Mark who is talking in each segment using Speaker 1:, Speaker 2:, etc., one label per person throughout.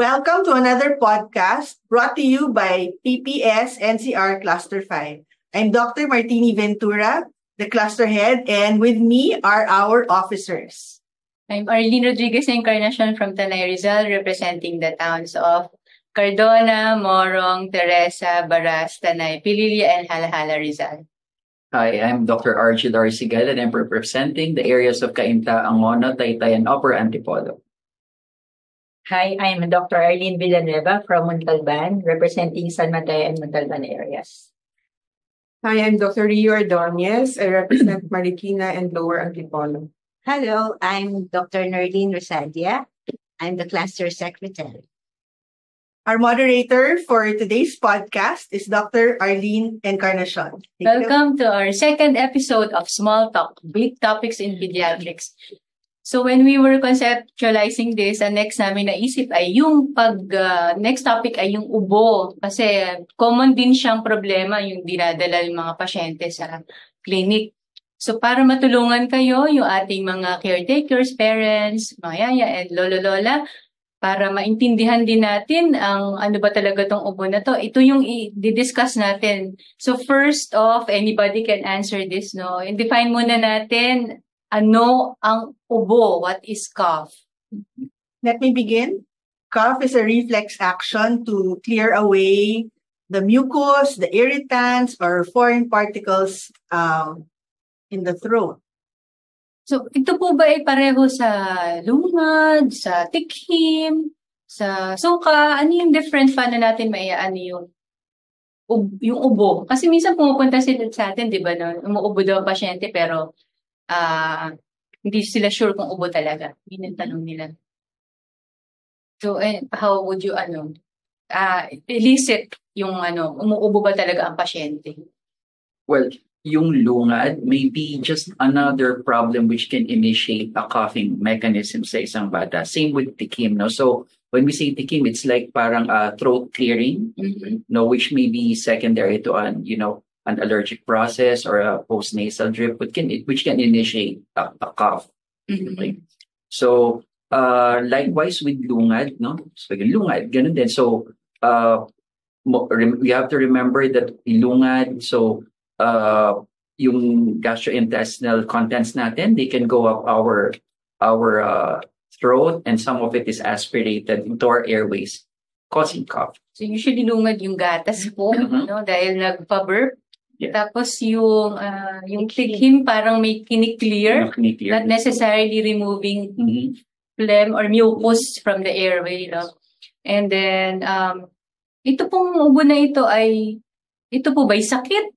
Speaker 1: Welcome to another podcast brought to you by PPS NCR Cluster 5. I'm Dr. Martini Ventura, the cluster head, and with me are our officers.
Speaker 2: I'm Arlene Rodriguez Encarnacion from Tanay Rizal, representing the towns of Cardona, Morong, Teresa, Baras, Tanay, Pililla, and Halahala Rizal.
Speaker 3: Hi, I'm Dr. Archie Darcigal and I'm representing the areas of Cainta, Angono, Taytay, and Upper Antipolo.
Speaker 4: Hi, I'm Dr. Arlene Villanueva from Montalban, representing San Mateo and Montalban areas.
Speaker 5: Hi, I'm Dr. Rio Ordonez. I represent Marikina and Lower Antipolo.
Speaker 6: Hello, I'm Dr. Nerlene Rosadia. I'm the cluster secretary.
Speaker 1: Our moderator for today's podcast is Dr. Arlene Encarnacion.
Speaker 2: Welcome to our second episode of Small Talk, Big Topics in Pediatrics. So when we were conceptualizing this, ang next namin naisip ay yung next topic ay yung ubo. Kasi common din siyang problema yung dinadala yung mga pasyente sa clinic. So para matulungan kayo, yung ating mga caretakers, parents, mga yaya, and lolo-lola, para maintindihan din natin ang ano ba talaga tong ubo na to. Ito yung i-discuss natin. So first off, anybody can answer this, no? I-define muna natin ano ang ubo? What is cough?
Speaker 1: Let me begin. Cough is a reflex action to clear away the mucus, the irritants, or foreign particles in the throat.
Speaker 2: So, ito po ba ay pareho sa lungad, sa tikhim, sa suka? Ano yung different? Paano natin maiaan yung ubo? Kasi minsan pumupunta sila sa atin, di ba? No? Umuubo daw ang pasyente, pero hindi sila sure kung ubo talaga. Yun ang tanong nila. So, how would you, elicit yung, umuubo ba talaga ang pasyente?
Speaker 3: Well, yung lungad may be just another problem which can initiate a coughing mechanism sa isang bata. Same with tikim, no? So, when we say tikim, it's like parang throat clearing, no, which may be secondary to an allergic process or a postnasal drip, which can initiate a cough. Okay? So, likewise with lungad, no? So, yung lungad, ganun din. So, we have to remember that lungad, so, yung gastrointestinal contents natin, they can go up our throat, and some of it is aspirated into our airways, causing cough.
Speaker 2: So, usually lungad yung gatas po, no? Dahil nagpa-burp. Yeah. Tapos yung tikhim parang may kiniklear, not necessarily removing phlegm or mucus from the airway. No? And then, ito pong ubo na ito po ba'y sakit?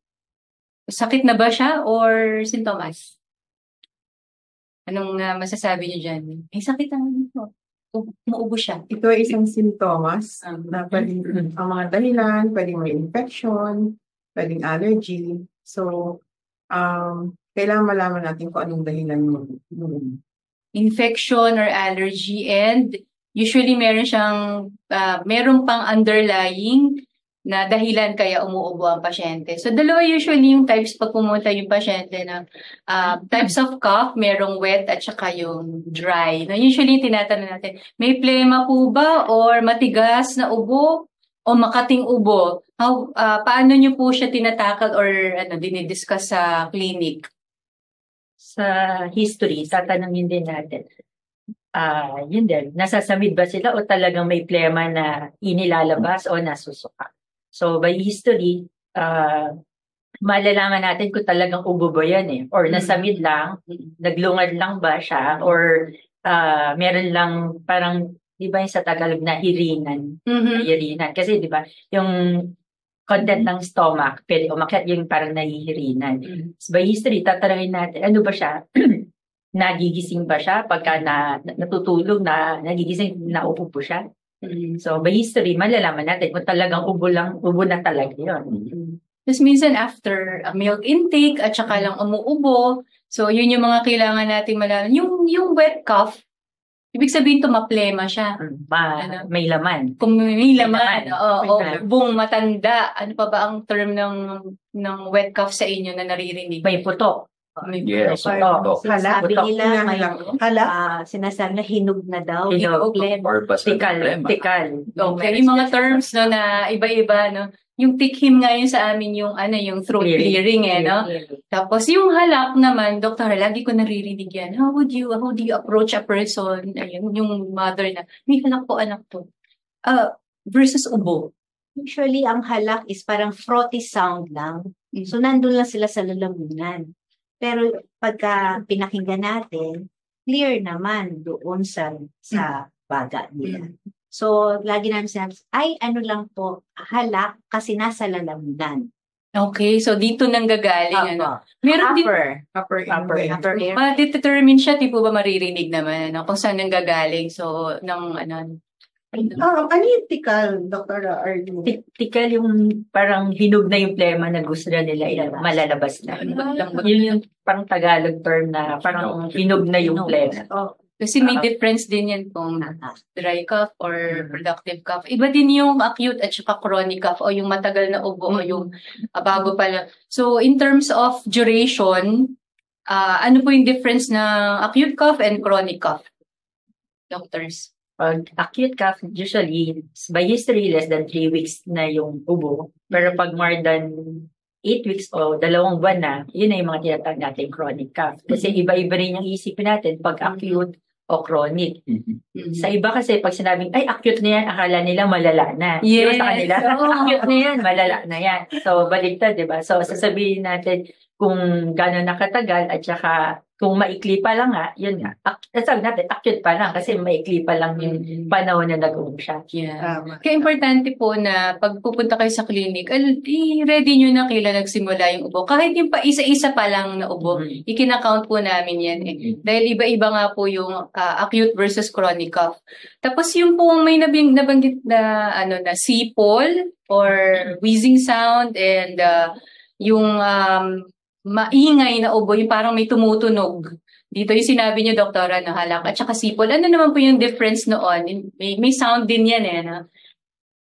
Speaker 2: Sakit na ba siya or sintomas? Anong masasabi niyo dyan? Ay, sakit ang ito. Umuubo siya.
Speaker 5: Ito ay isang sintomas na pwedeng ang mga dahilan, pwedeng may infection, pwedeng allergy. So, kailangan malaman natin kung anong dahilan mo.
Speaker 2: Infection or allergy, and usually meron pang underlying na dahilan kaya umuubo ang pasyente. So, dalawa usually yung types pag pumunta yung pasyente na types of cough, merong wet at saka yung dry. Na usually tinatanong natin, may plema po ba or matigas na ubo o makating ubo? Paano nyo po siya tinatakal or dinidiscuss sa clinic?
Speaker 4: Sa history, tatanungin din natin. Yun din, nasasamid ba sila o talagang may plema na inilalabas o nasusuka? So, by history, malalaman natin kung talagang ubo ba yan or nasamid lang, naglungad lang ba siya, or meron lang parang, di ba yung sa Tagalog na hirinan? Hirinan. Kasi di ba, yung content ng stomach, pwede umakyat yung parang nahihirinan. So, by history, tatanungin natin, ano ba siya? Nagigising ba siya? Pagka natutulog na nagigising, nauupo siya? So, by history, malalaman natin kung talagang ubo na talaga yun.
Speaker 2: Tapos minsan after milk intake at saka lang umuubo, so yun yung mga kailangan natin malaman. Yung wet cough, ibig sabihin tumaplema siya.
Speaker 4: May laman.
Speaker 2: Kung may laman, ubong matanda, ano pa ba ang term ng wet cough sa inyo na naririnig?
Speaker 4: May putok.
Speaker 3: Yes.
Speaker 4: Oo.
Speaker 6: Sabi
Speaker 4: Butok.
Speaker 6: nila may
Speaker 1: Hala?
Speaker 6: sinasabi na hinog na daw.
Speaker 4: Hinog.
Speaker 6: Problema.
Speaker 3: Or basta problema.
Speaker 4: Tikal.
Speaker 2: Okay, yung mga terms no na iba-iba no. Yung tikhim ngayon sa amin yung yung throat clearing no. Tapos yung halak naman, doktor, lagi ko naririnig yan. How do you approach a person? Ayun, yung mother na, may halak po anak to. Versus ubo.
Speaker 6: Usually, ang halak is parang frothy sound lang. So, nandun lang sila sa lalamunan. Pero pagka pinakinggan natin, clear naman doon sa baga nila. So, lagi namin sinabi, ano lang po, halak kasi nasa lalamunan.
Speaker 2: Okay, so dito nang gagaling Meron din
Speaker 5: Upper
Speaker 6: ear.
Speaker 2: ma-determine siya, tipo ba maririnig naman kung saan nang gagaling. So,
Speaker 1: Ano yung tikal, Dr. Arlene?
Speaker 4: Tikal yung parang hinog na yung plema na gusto na nila malalabas na. Yun yung parang Tagalog term na parang hinog na yung plema.
Speaker 2: kasi may difference din yan kung dry cough or productive cough. Iba din yung acute at saka chronic cough o yung matagal na ubo o yung bago pa lang. So, in terms of duration, ano po yung difference ng acute cough and chronic cough? Doctors?
Speaker 4: Pag acute cough, usually, by history, less than 3 weeks na yung ubo. Pero pag more than 8 weeks o 2 buwan na, yun na yung mga tinatawag natin chronic cough. Kasi iba-iba rin yung isipin natin pag acute o chronic. Sa iba kasi, pag sinabing, acute na yan, akala nila malala na.
Speaker 2: Yes.
Speaker 4: Sa kanila, acute na yan, malala na yan. So, baliktad, diba? So, sasabihin natin kung gano'n nakatagal at saka kung maikli pa lang yun nga. Sabi natin, acute pa lang kasi maikli pa lang yung panahon na nag-ubo siya.
Speaker 2: Yeah. Kaya importante po na pag pupunta kayo sa clinic, i-ready nyo na kailan nagsimula yung ubo. Kahit yung pa isa-isa pa lang na ubo, ikinakount po namin yan. Dahil iba-iba nga po yung acute versus chronic cough. Tapos yung po may nabanggit na na sipol or wheezing sound and yung maingay na ubo, yung parang may tumutunog. Dito yung sinabi niyo, doktora, na halak at saka sipol. Ano naman po yung difference noon? May sound din yan no?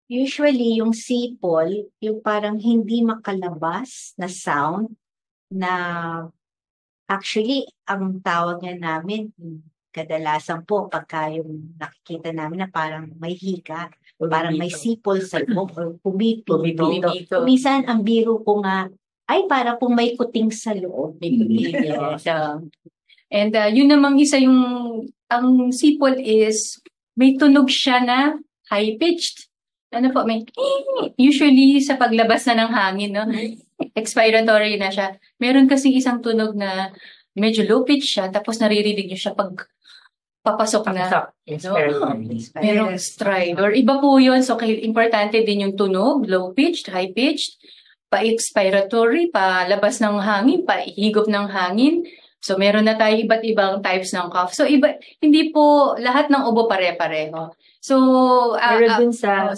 Speaker 6: Usually, yung sipol, yung parang hindi makalabas na sound na actually, ang tawag nga namin, kadalasan po pagka yung nakikita namin na parang may hika, parang may sipol sa loob or pumipito. Minsan, ang biro ko nga, para kung may kuting sa loob.
Speaker 2: And yun namang isa ang sipol is, may tunog siya na high-pitched. Usually sa paglabas na ng hangin, no? Expiratory na siya. Meron kasing isang tunog na medyo low-pitched siya, tapos naririnig niyo siya pag papasok na. Merong stride. Or iba po yun. So, importante din yung tunog, low-pitched, high-pitched, pa-expiratory, palabas ng hangin, pa-higop ng hangin. So, meron na tayo iba't ibang types ng cough. So, hindi po lahat ng ubo pare-pareho. So,
Speaker 4: meron dun sa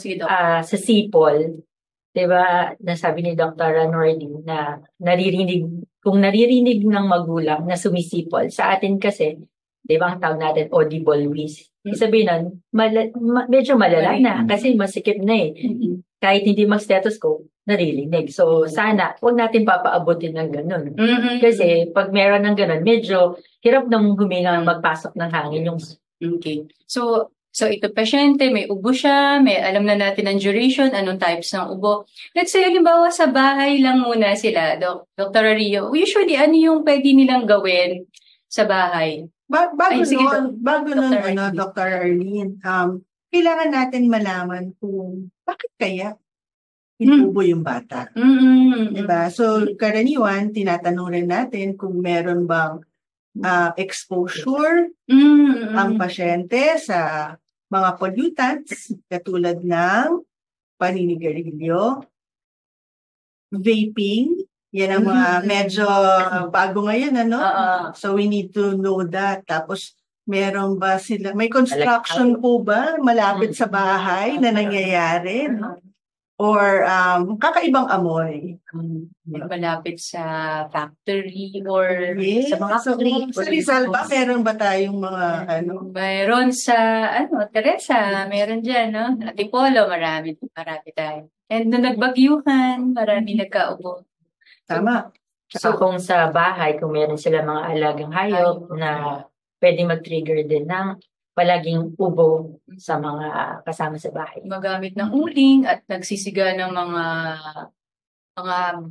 Speaker 4: sipol, diba, nasabi ni Dr. Nordy na kung naririnig ng magulang na sumisipol, sa atin kasi, diba, ang tawag natin audible wheeze. Sabihin nun, medyo malala na kasi masikip na Kahit hindi mag-stethoscope, naririnig. So, sana, huwag natin papaabutin ng ganun. Kasi, pag meron ng ganun, medyo hirap nang huminga magpasok ng hangin yung...
Speaker 2: Okay. So ito pasyente, may ubo siya, may alam na natin ang duration, anong types ng ubo. Let's say, halimbawa, sa bahay lang muna sila, Dr. Rio. Usually, ano yung pwede nilang gawin sa bahay?
Speaker 1: Bago nun, Dr. Arlene, kailangan natin malaman kung bakit kaya inuubo yung bata. Diba? So, karaniwan, tinatanong rin natin kung meron bang exposure ang pasyente sa mga pollutants katulad ng paninigarilyo, vaping, yan ang mga medyo bago ngayon, So, we need to know that. Tapos, meron ba sila, may construction po ba malapit sa bahay na nangyayari? Or kakaibang amoy?
Speaker 2: Malapit sa factory or
Speaker 1: sa mga sa Rizal ba, meron ba tayong mga
Speaker 2: Mayroon sa, Teresa, meron dyan, no? Antipolo, marami tayo. And nung nagbagyuhan, marami nagkaubo.
Speaker 1: Tama.
Speaker 4: So kung sa bahay, kung meron sila mga alagang hayop na pwede mag-trigger din ng palaging ubo sa mga kasama sa bahay.
Speaker 2: Magamit ng uling at nagsisiga ng mga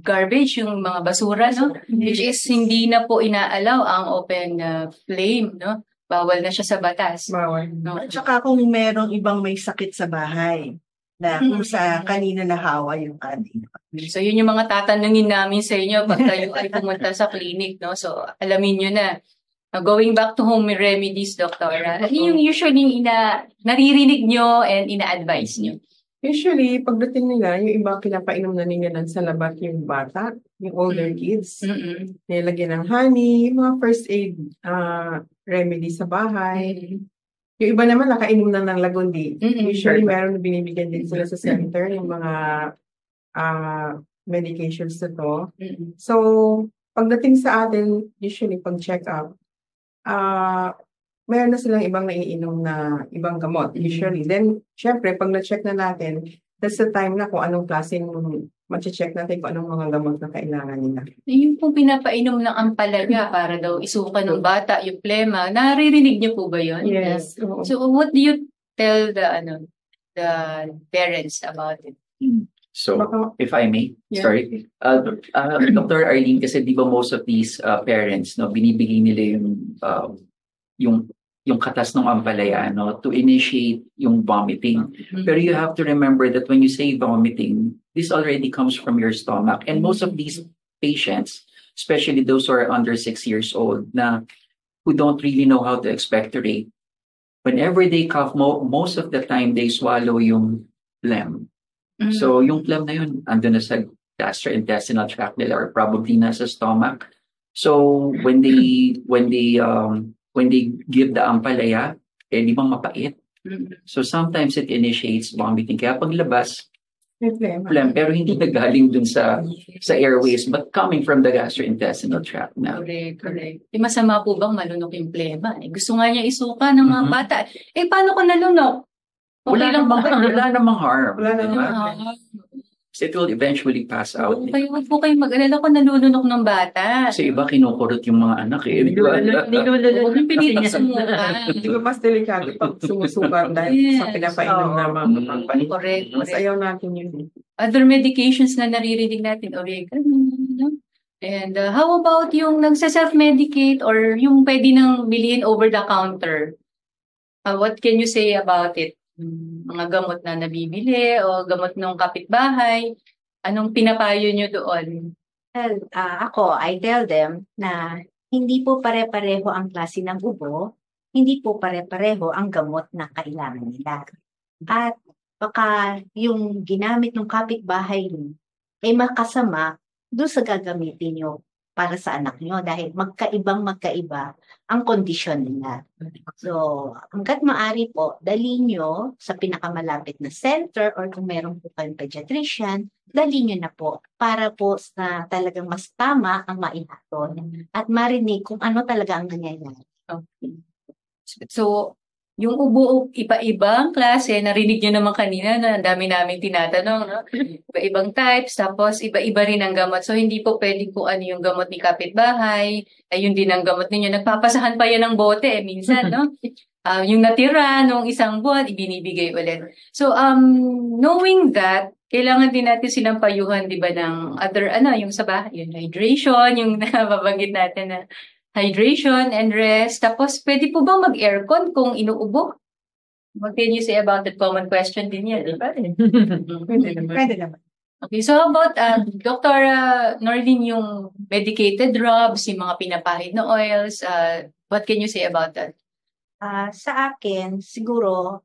Speaker 2: garbage, yung mga basura, no? Which is hindi na po inaalaw ang open flame, no? Bawal na siya sa batas.
Speaker 5: Bawal.
Speaker 2: No?
Speaker 1: At saka kung merong ibang may sakit sa bahay, na kung sa kanina nahawa yung kanina.
Speaker 2: So yun yung mga tatanungin namin sa inyo pag kayo ay pumunta sa clinic, no? So alamin nyo na. Going back to home remedies, Doktora, ano yung usually naririnig nyo and ina-advise nyo?
Speaker 5: Usually, pagdating nila, yung iba pinapainom na nila sa labat yung bata, yung older kids. Nilagyan ng honey, yung mga first aid remedy sa bahay. Yung iba naman nakainom na ng lagundi. Usually, meron na binibigyan din sila sa center yung mga medications na to. So, pagdating sa atin, usually pag check up, meron na silang ibang naiinom na ibang gamot, usually. Then, syempre, pag na-check na natin, that's the time na kung anong klaseng ma-check natin kung anong mga gamot na kailangan nila.
Speaker 2: Yung pong pinapainom ng ampalaga para daw isuka ng bata, yung plema, naririnig niyo po ba yun?
Speaker 5: Yes.
Speaker 2: So, what do you tell the parents about it?
Speaker 3: So, if I may, sorry. Dr. Arlene, kasi di ba most of these parents, no, binibigay nila yung katas ng ampalaya, no, to initiate yung vomiting. Pero you have to remember that when you say vomiting, this already comes from your stomach. And most of these patients, especially those who are under 6 years old, who don't really know how to expectorate, whenever they cough, most of the time they swallow yung phlegm. So, yung phlegm na yun, andun na sa gastrointestinal tract nila or probably nasa stomach. So, when they give the ampalaya, di ba mapait? So, sometimes it initiates vomiting. Kaya paglabas, phlegm, pero hindi na galing dun sa airways, but coming from the gastrointestinal tract na.
Speaker 2: Correct. Masama po bang malunok yung plema? Gusto nga niya isuka ng mga bata. Paano kung nalunok?
Speaker 3: Wala namang harm.
Speaker 5: Wala namang
Speaker 2: harm.
Speaker 3: It will eventually pass out.
Speaker 2: Huwag po kayong mag-alala kung nalulunok ng bata.
Speaker 3: Kasi iba kinukurot yung mga anak eh.
Speaker 2: Huwag yung pinita sumuka.
Speaker 5: Hindi ko mas delikado pag sumusuka dahil sa pinapainom na mga pagpalit.
Speaker 2: Correct.
Speaker 5: Mas ayaw natin yun.
Speaker 2: Other medications na naririnig natin, oregano. And how about yung nagsa-self-medicate or yung pwede nang bilhin over the counter? What can you say about it? Mga gamot na nabibili o gamot ng kapitbahay, anong pinapayo nyo doon?
Speaker 6: Well, I tell them na hindi po pare-pareho ang klase ng ubo, hindi po pare-pareho ang gamot na kailangan nila. At baka yung ginamit ng kapitbahay nyo ay makasama doon sa gagamitin nyo para sa anak nyo dahil magkaiba ang kondisyon nila. So, hanggat maaari po, dali nyo sa pinakamalapit na center or kung meron po kayong pediatrician, dali nyo na po para po na talagang mas tama ang maihatod at marinig kung ano talaga ang nangyayari.
Speaker 2: Okay. So, yung ubo, iba-ibang klase, narinig nyo naman kanina na ang dami namin tinatanong, no? Iba-ibang types, tapos iba-iba rin ang gamot. So, hindi po pwede kung ano yung gamot ni kapitbahay, ayun din ang gamot ninyo. Nagpapasahan pa yan ng bote, minsan, no? Yung natira nung isang buwan, ibinibigay ulit. So, knowing that, kailangan din natin silang payuhan, di ba, ng other, yung sa bahay, yung hydration, yung nababanggit natin na hydration and rest. Tapos, pwede po bang mag-aircon kung inuubo? What can you say about that? Common question din yan, di ba?
Speaker 1: Pwede naman.
Speaker 2: Okay, so how about Dr. Norlene, yung medicated drops, yung mga pinapahid na oils, what can you say about that?
Speaker 6: Sa akin, siguro,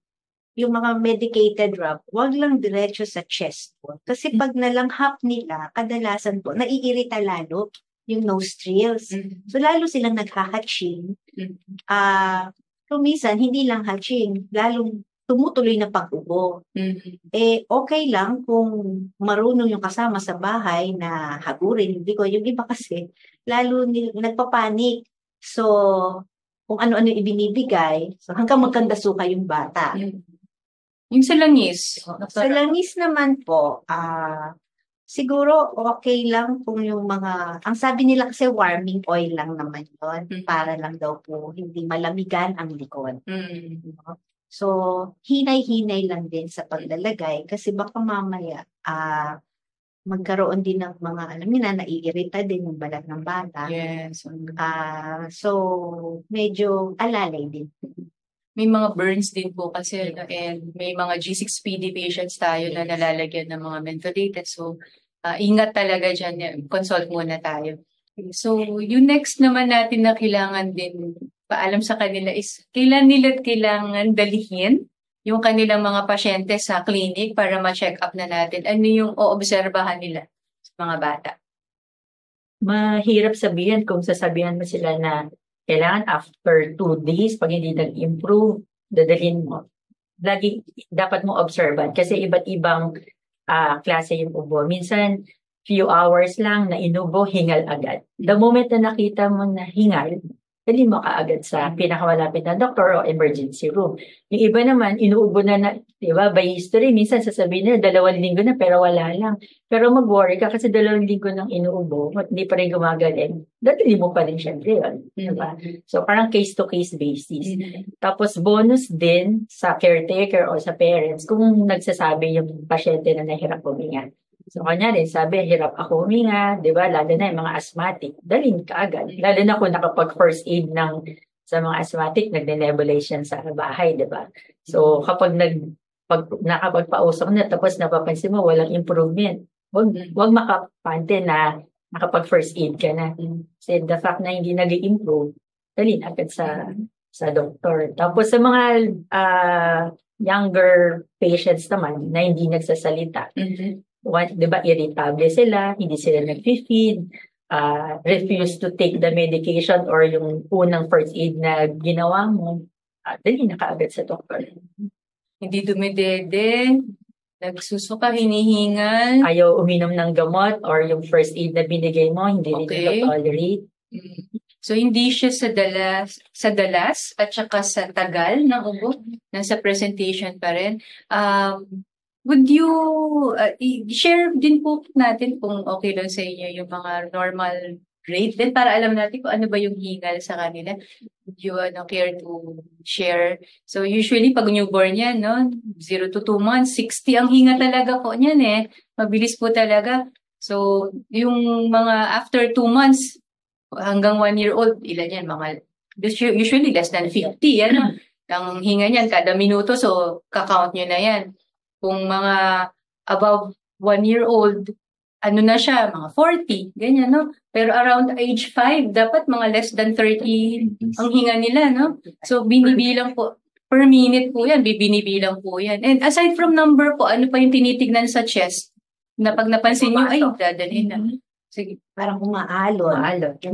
Speaker 6: yung mga medicated drug, wag lang diretso sa chest po. Kasi pag nalanghap nila, kadalasan po, naiirita lalo yung nostrils. So, lalo silang naghahatching. Minsan, hindi lang hatching, lalong tumutuloy na pag-ubo. Okay lang kung marunong yung kasama sa bahay na hagurin. Hindi ko, yung iba kasi, lalo nagpapanik. So, kung ano-ano ibinibigay, so hanggang magkandasuka yung bata.
Speaker 2: Yung sa langis.
Speaker 6: Sa langis naman po, siguro okay lang kung yung mga, ang sabi nila kasi warming oil lang naman yun, para lang daw po hindi malamigan ang likod. No? So, hinay-hinay lang din sa paglalagay kasi baka mamaya magkaroon din ng mga, alam niyo na, naiirita din yung balat ng bata.
Speaker 2: Yes.
Speaker 6: So, medyo alalay din.
Speaker 2: May mga burns din po kasi and may mga G6PD patients tayo na nalalagyan ng mga mentholators. So, ingat talaga dyan. Consult muna tayo. So, yung next naman natin na kailangan din paalam sa kanila is kailangan dalhin yung kanilang mga pasyente sa clinic para ma-check up na natin. Ano yung oobserbahan nila sa mga bata?
Speaker 4: Mahirap sabihin kung sasabihan mo sila na kailangan after 2 days, pag hindi nag-improve, dadalhin mo. Lagi dapat mo observan kasi iba't ibang klase yung ubo. Minsan, few hours lang na inubo, hingal agad. The moment na nakita mo na hingal, dali mo kaagad sa pinakamalapit na doktor o emergency room. Yung iba naman, inuubo na, di ba, by history, minsan sasabihin nila, 2 linggo na, pero wala lang. Pero mag-worry ka kasi 2 linggo nang inuubo, at hindi pa rin gumagaling, dali mo pa rin syempre yun. Diba? So, parang case-to-case basis. Tapos, bonus din sa caretaker o sa parents kung nagsasabi yung pasyente na nahirap huminga. So, kanya rin, sabi, hirap ako huminga, di ba? Lalo na yung mga asthmatic, dalhin ka agad. Lalo na kung nakapag first aid sa mga asthmatic, nagne-nebulation sa bahay, di ba? So, kapag nakapagpausok na, tapos napapansin mo, walang improvement, wag makapante na nakapag first aid ka na. Kasi the fact na hindi nag-improve, dalhin agad sa doktor. Tapos sa mga younger patients naman na hindi nagsasalita, di ba, irritable sila, hindi sila nag-feed, refuse to take the medication or yung unang first aid na ginawa mo, dali na kaagad sa doktor.
Speaker 2: Hindi dumidede, nagsusuka, hinihingal.
Speaker 4: Ayaw uminom ng gamot or yung first aid na binigay mo, hindi rin tolerate.
Speaker 2: So, hindi siya sa dalas at saka sa tagal ng ubo, nasa presentation pa rin. Would you share din po natin kung okay lang sa inyo yung mga normal rate din para alam natin kung ano ba yung hingal sa kanila? Would you care to share? So usually pag newborn yan, no, 0 to 2 months, 60 ang hinga talaga po niyan eh. Mabilis po talaga. So yung mga after 2 months hanggang 1 year old, ilan yan? Mga usually less than 50 yan. Ang hinga niyan kada minuto, so kakount nyo na yan. Kung mga above 1 year old, ano na siya, mga 40, ganyan, no? Pero around age 5, dapat mga less than 30 ang hinga nila, no? So, binibilang po, per minute po yan, binibilang po yan. And aside from number po, ano pa yung tinitignan sa chest? Na pag napansin nyo, ay, dadalhin na. Sige.
Speaker 6: Parang umaalon.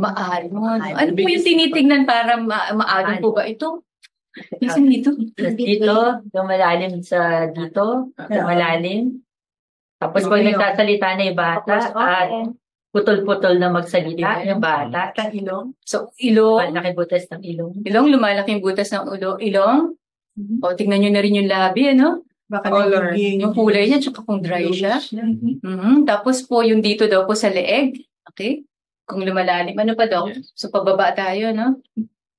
Speaker 2: Maalon. Ano po yung tinitignan para maalon po ba ito? Minsan dito.
Speaker 4: Dito, lumalalim sa dito, lumalalim. Tapos pag nagsasalita na yung bata, putol-putol na magsalita yung bata.
Speaker 1: Ilong.
Speaker 2: So, ilong.
Speaker 4: Malaki butas ng ilong.
Speaker 2: Ilong, lumalaki yung butas ng ilong. O, tingnan nyo na rin yung labi, ano?
Speaker 1: Baka
Speaker 2: yung kulay niya, tsaka kung dry siya. Tapos po, yung dito daw po sa leeg. Okay? Kung lumalalim. Ano pa daw? So, pababa tayo, no?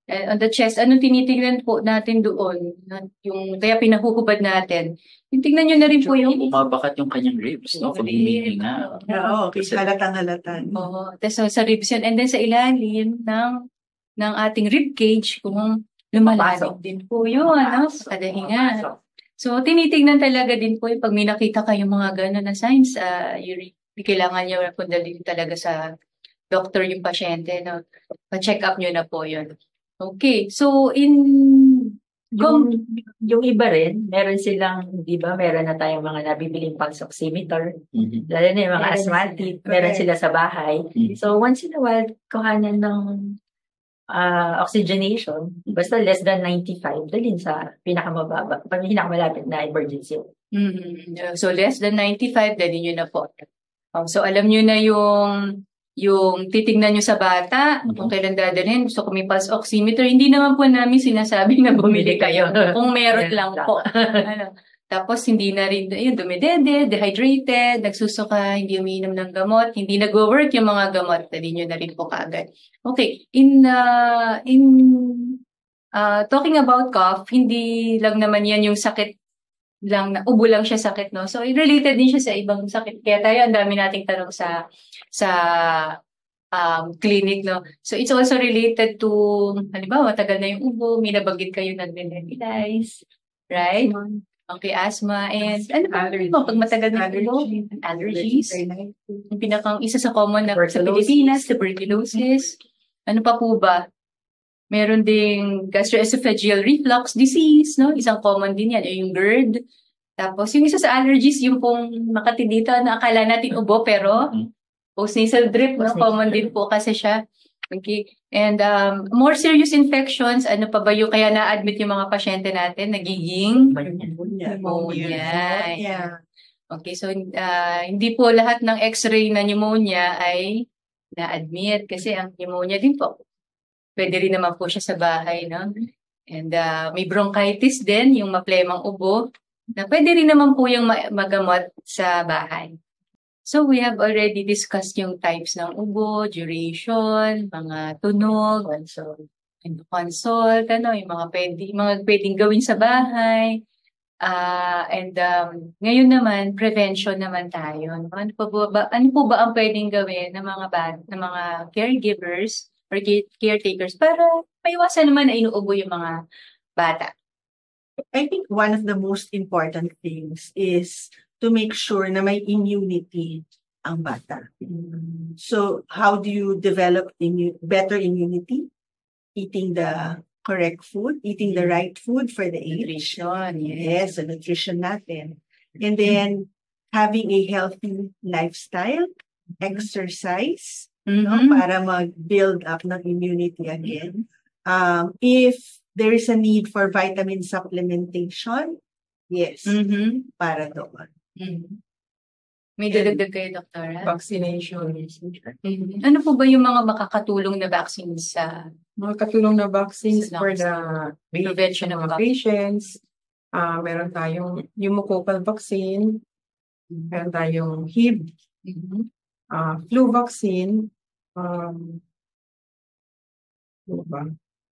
Speaker 2: On the chest, anong tinitingnan po natin doon? Yung, kaya pinahuhubad natin. Yung tingnan nyo na rin po yung...
Speaker 3: Bumabakat yung kanyang ribs, no? Kung humihinga.
Speaker 1: Oo, okay. Halatang-halatan.
Speaker 2: Oo. Tapos sa ribs yun. And then sa ilalim ng ating rib cage, kung lumalalim din po yun, ano? Kada hinga. So, tinitingnan talaga din po yung pag may nakita kayong mga gano'n na signs, kailangan nyo pundalin talaga sa doctor yung pasyente, no? Pa-check up nyo na po yun. Okay, so
Speaker 4: yung iba rin, meron silang, di ba, meron na tayong mga nabibiling pulse oximeter, lalo na yung mga asthmatic, meron sila sa bahay. So, once in a while, kuhanan ng oxygenation, basta less than 95, dalhin sa pinakamalapit na emergency.
Speaker 2: So, less than 95, dalhin nyo na po. So, alam nyo na yung titignan nyo sa bata, kung kailan dadalhin, so kung may pulse oximeter, hindi naman po namin sinasabi na bumili kayo. Kung meron lang po. Tapos hindi na rin, yun, dumidede, dehydrated, nagsusuka, hindi umiinom ng gamot, hindi nag-work yung mga gamot, hindi nyo na rin po kaagad. Okay, talking about cough, hindi lang naman yan yung sakit lang, na ubo lang siya sakit, no? So, related din siya sa ibang sakit. Kaya tayo, ang dami nating tanong sa clinic, no? So, it's also related to, halimbawa, matagal na yung ubo, may nabanggit kayo nag-nebulize, right? Okay, asthma, and ano pa pag matagal na yung ubo? Allergies. Yung isa sa common na sa Pilipinas, tuberculosis. Ano pa po ba? Meron ding gastroesophageal reflux disease, no? Isang common din yan, yung GERD. Tapos, yung isa sa allergies, yung pong Makati dito, na akala natin ubo, pero postnasal drip, no? Common din po kasi siya. Okay. And more serious infections, ano pa ba yung kaya na-admit yung mga pasyente natin? Nagiging pneumonia.
Speaker 1: Yeah.
Speaker 2: Okay, so hindi po lahat ng x-ray na pneumonia ay na-admit kasi ang pneumonia din po. Pwede rin naman po siya sa bahay, no? And may bronchitis din, yung maplemang ubo, na pwede rin naman po yung magamot sa bahay. So, we have already discussed yung types ng ubo, duration, mga tunog, consult, yung mga pwedeng gawin sa bahay. Ngayon naman, prevention naman tayo. Ano po ba ang pwedeng gawin ng mga caregivers or caretakers para maiwasan naman na inuubo yung mga bata?
Speaker 1: I think one of the most important things is to make sure na may immunity ang bata. So, how do you develop better immunity? Eating the correct food, eating the right food for the age.
Speaker 2: Nutrition.
Speaker 1: Yes, the nutrition natin. And then, having a healthy lifestyle, exercise, no, para mag-build up ng immunity again. If there is a need for vitamin supplementation, yes, para doon.
Speaker 2: May dadagdag kayo, Doktora?
Speaker 5: Vaccination.
Speaker 2: Ano po ba yung mga makakatulong na vaccines sa
Speaker 5: Mga katulong na vaccines
Speaker 2: Sa
Speaker 5: for the
Speaker 2: prevention of
Speaker 5: mga patients. Meron tayong pneumococcal vaccine. Meron tayong HIV, flu vaccine. Ano ba?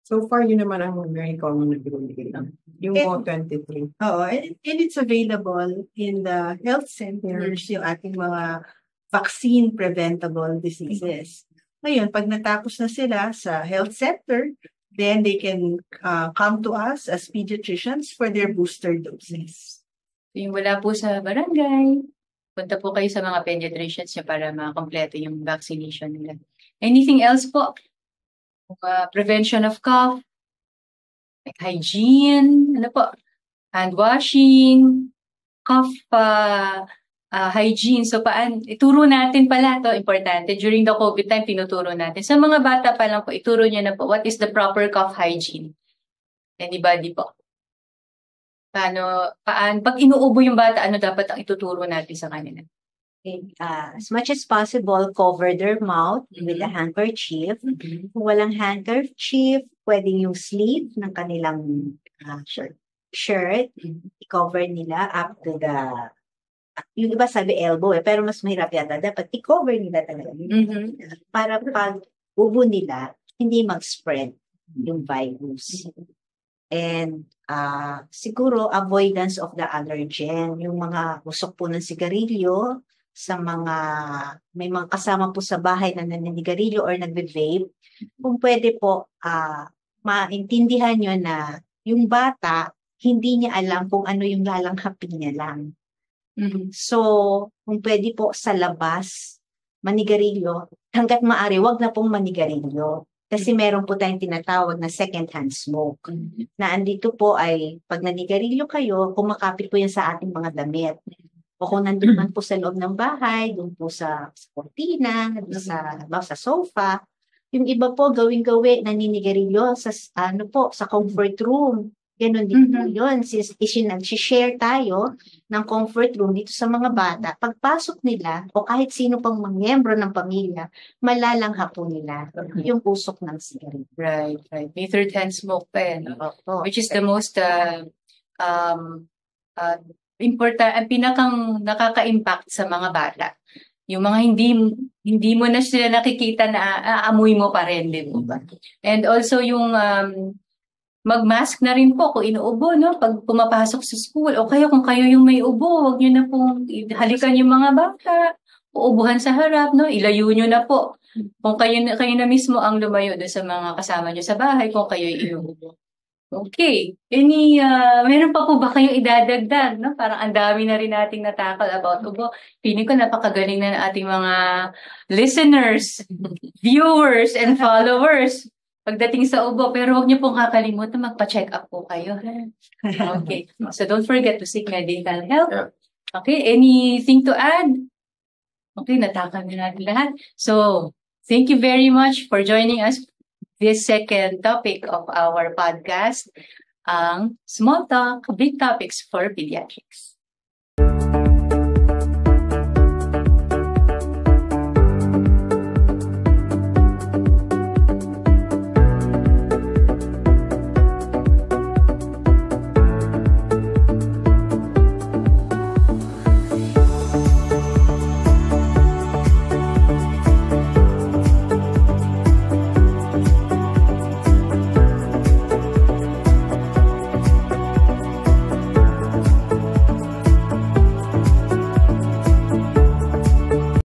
Speaker 5: So far, yun naman ang very common na binibigay. Yung O23.
Speaker 1: Oo, and it's available in the health centers, yung ating mga vaccine preventable diseases. Ngayon, pag natapos na sila sa health center, then they can come to us as pediatricians for their booster doses.
Speaker 2: yung wala po sa barangay? Punta po kayo sa mga pediatricians niya para makakompleto yung vaccination nila. Anything else po? Prevention of cough, like hygiene, ano po? Hand washing, cough hygiene. So, ituro natin pala to importante. During the COVID time, tinuturo natin. Sa mga bata pa lang po, ituro nyo na po, what is the proper cough hygiene? Anybody po? Pag inuubo yung bata, ano dapat ang ituturo natin sa kanila?
Speaker 6: As much as possible, cover their mouth with a handkerchief. Kung walang handkerchief, pwedeng yung sleeve ng kanilang shirt, i-cover nila up to the, yung iba sabi elbow pero mas mahirap yata, dapat i-cover nila talaga. Para pag ubo nila, hindi mag-spread yung virus. And siguro avoidance of the allergen, yung mga usok po ng sigarilyo, sa may mga kasama po sa bahay na naninigarilyo or nagbe-vape, kung pwede po, maintindihan nyo na yung bata, hindi niya alam kung ano yung lalanghapin niya lang. So, kung pwede po sa labas, manigarilyo, hanggat maaari, wag na pong manigarilyo. Kasi meron po tayong tinatawag na second-hand smoke. Na andito po ay, pag nanigarilyo kayo, kumakapit po yan sa ating mga damit. O kung nandun man po sa loob ng bahay, doon po sa kortina, doon sa sofa. Yung iba po, gawin-gawi, naninigarilyo sa comfort room. Ganon din po yun. Nag-share tayo ng comfort room dito sa mga bata. Pagpasok nila, o kahit sino pang miyembro ng pamilya, malalangha po nila yung usok ng sigarilyo.
Speaker 2: Right. May third-hand smoke pa yan. Which is the most ang pinakang nakaka-impact sa mga bata. Yung mga hindi mo na sila nakikita na aamoy mo pa rin, di ba? And also yung mag-mask na rin po kung inuubo, no? Pag pumapasok sa school, o kaya kung kayo yung may ubo, huwag nyo na pong halikan yung mga bata, uubuhan sa harap, no? Ilayo nyo na po. Kung kayo na mismo ang lumayo doon sa mga kasama nyo sa bahay, kung kayo inuubo. Okay. Meron pa po ba kayong idadagdag, no? Parang ang dami na rin nating natakal about ubo. Feeling ko napakagaling na ng ating mga listeners, viewers, and followers pagdating sa ubo. Pero huwag niyo pong kakalimutan, magpa-check up po kayo. Okay. So don't forget to seek medical help. Okay. Anything to add? Okay, natakal na natin lahat. So, thank you very much for joining us this second topic of our podcast, ang Small Talk, Big Topics for Pediatrics.